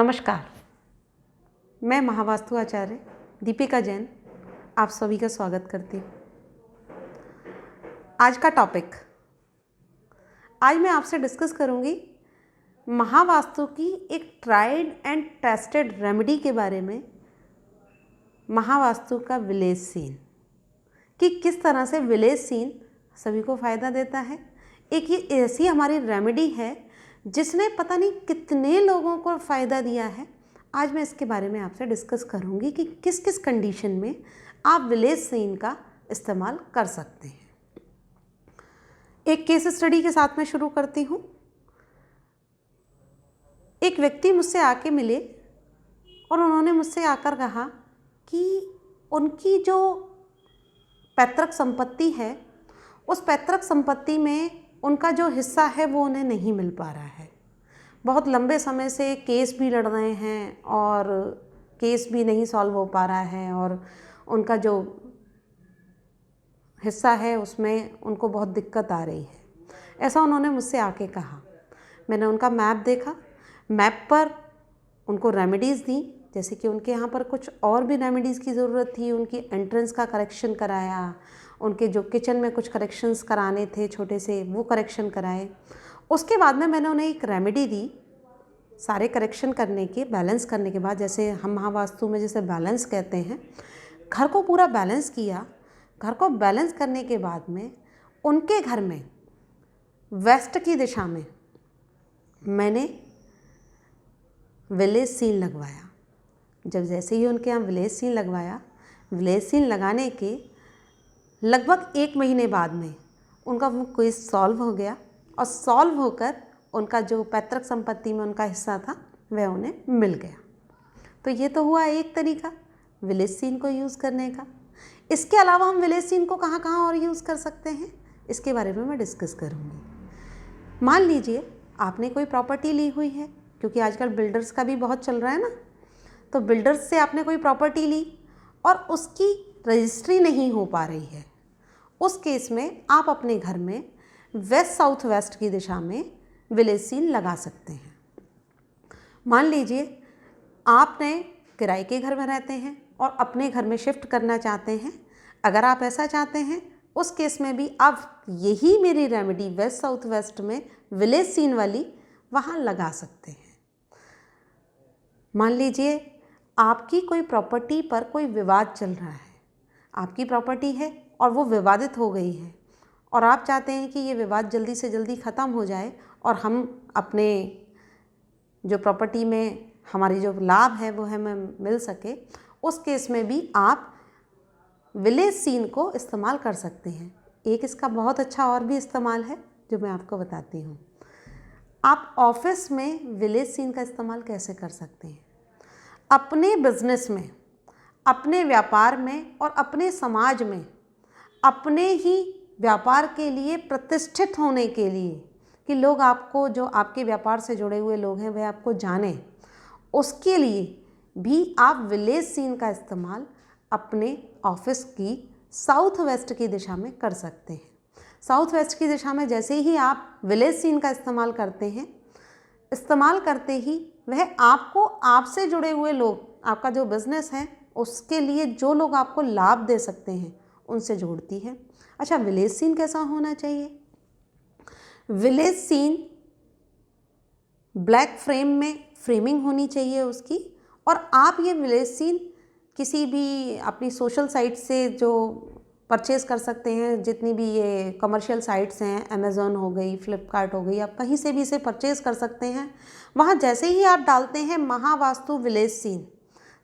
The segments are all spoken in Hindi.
नमस्कार, मैं महावास्तु आचार्य दीपिका जैन आप सभी का स्वागत करती हूँ। आज का टॉपिक, आज मैं आपसे डिस्कस करूँगी महावास्तु की एक ट्राइड एंड टेस्टेड रेमेडी के बारे में। महावास्तु का विलेज सीन कि किस तरह से विलेज सीन सभी को फ़ायदा देता है। एक ये ऐसी हमारी रेमेडी है जिसने पता नहीं कितने लोगों को फ़ायदा दिया है। आज मैं इसके बारे में आपसे डिस्कस करूंगी कि किस किस कंडीशन में आप विलेज सीन का इस्तेमाल कर सकते हैं। एक केस स्टडी के साथ मैं शुरू करती हूँ। एक व्यक्ति मुझसे आके मिले और उन्होंने मुझसे आकर कहा कि उनकी जो पैतृक संपत्ति है, उस पैतृक संपत्ति में उनका जो हिस्सा है वो उन्हें नहीं मिल पा रहा है। बहुत लंबे समय से केस भी लड़ रहे हैं और केस भी नहीं सॉल्व हो पा रहा है और उनका जो हिस्सा है उसमें उनको बहुत दिक्कत आ रही है। ऐसा उन्होंने मुझसे आके कहा। मैंने उनका मैप देखा, मैप पर उनको रेमेडीज़ दी, जैसे कि उनके यहाँ पर कुछ और भी रेमेडीज़ की ज़रूरत थी। उनकी एंट्रेंस का करेक्शन कराया, उनके जो किचन में कुछ करेक्शंस कराने थे छोटे से, वो करेक्शन कराए। उसके बाद में मैंने उन्हें एक रेमेडी दी। सारे करेक्शन करने के, बैलेंस करने के बाद, जैसे हम महावास्तु में जैसे बैलेंस कहते हैं, घर को पूरा बैलेंस किया। घर को बैलेंस करने के बाद में उनके घर में वेस्ट की दिशा में मैंने विलेज सीन लगवाया। जब जैसे ही उनके यहाँ विलेज सीन लगवाया, विलेज सीन लगाने के लगभग 1 महीने बाद में उनका वो केस सॉल्व हो गया और सॉल्व होकर उनका जो पैतृक संपत्ति में उनका हिस्सा था वह उन्हें मिल गया। तो ये तो हुआ एक तरीका विलेज सीन को यूज़ करने का। इसके अलावा हम विलेज सीन को कहाँ कहाँ और यूज़ कर सकते हैं, इसके बारे में मैं डिस्कस करूँगी। मान लीजिए आपने कोई प्रॉपर्टी ली हुई है, क्योंकि आजकल बिल्डर्स का भी बहुत चल रहा है ना, तो बिल्डर्स से आपने कोई प्रॉपर्टी ली और उसकी रजिस्ट्री नहीं हो पा रही है। उस केस में आप अपने घर में वेस्ट साउथ वेस्ट की दिशा में विलेज सीन लगा सकते हैं। मान लीजिए आपने किराए के घर में रहते हैं और अपने घर में शिफ्ट करना चाहते हैं। अगर आप ऐसा चाहते हैं, उस केस में भी आप यही मेरी रेमेडी वेस्ट साउथ वेस्ट में विलेज सीन वाली वहाँ लगा सकते हैं। मान लीजिए आपकी कोई प्रॉपर्टी पर कोई विवाद चल रहा है, आपकी प्रॉपर्टी है और वो विवादित हो गई है और आप चाहते हैं कि ये विवाद जल्दी से जल्दी ख़त्म हो जाए और हम अपने जो प्रॉपर्टी में हमारी जो लाभ है वो हमें मिल सके। उस केस में भी आप विलेज सीन को इस्तेमाल कर सकते हैं। एक इसका बहुत अच्छा और भी इस्तेमाल है जो मैं आपको बताती हूँ। आप ऑफिस में विलेज सीन का इस्तेमाल कैसे कर सकते हैं? अपने बिजनेस में, अपने व्यापार में और अपने समाज में अपने ही व्यापार के लिए प्रतिष्ठित होने के लिए, कि लोग आपको, जो आपके व्यापार से जुड़े हुए लोग हैं, वह आपको जाने, उसके लिए भी आप विलेज सीन का इस्तेमाल अपने ऑफिस की साउथ वेस्ट की दिशा में कर सकते हैं। साउथ वेस्ट की दिशा में जैसे ही आप विलेज सीन का इस्तेमाल करते हैं, इस्तेमाल करते ही वह आपको, आपसे जुड़े हुए लोग, आपका जो बिज़नेस है उसके लिए जो लोग आपको लाभ दे सकते हैं उनसे जोड़ती है। अच्छा, विलेज सीन कैसा होना चाहिए? विलेज सीन ब्लैक फ्रेम में फ्रेमिंग होनी चाहिए उसकी, और आप ये विलेज सीन किसी भी अपनी सोशल साइट से जो परचेज़ कर सकते हैं। जितनी भी ये कमर्शियल साइट्स हैं, अमेज़ॉन हो गई, फ्लिपकार्ट हो गई, आप कहीं से भी इसे परचेज़ कर सकते हैं। वहाँ जैसे ही आप डालते हैं महावास्तु विलेज सीन,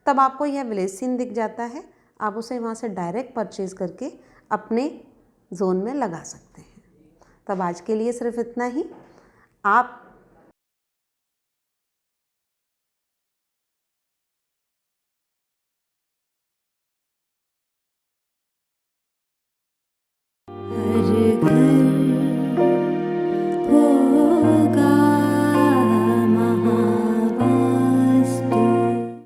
तब आपको यह विलेज सीन दिख जाता है। आप उसे वहाँ से डायरेक्ट परचेज़ करके अपने जोन में लगा सकते हैं। तब आज के लिए सिर्फ इतना ही। आप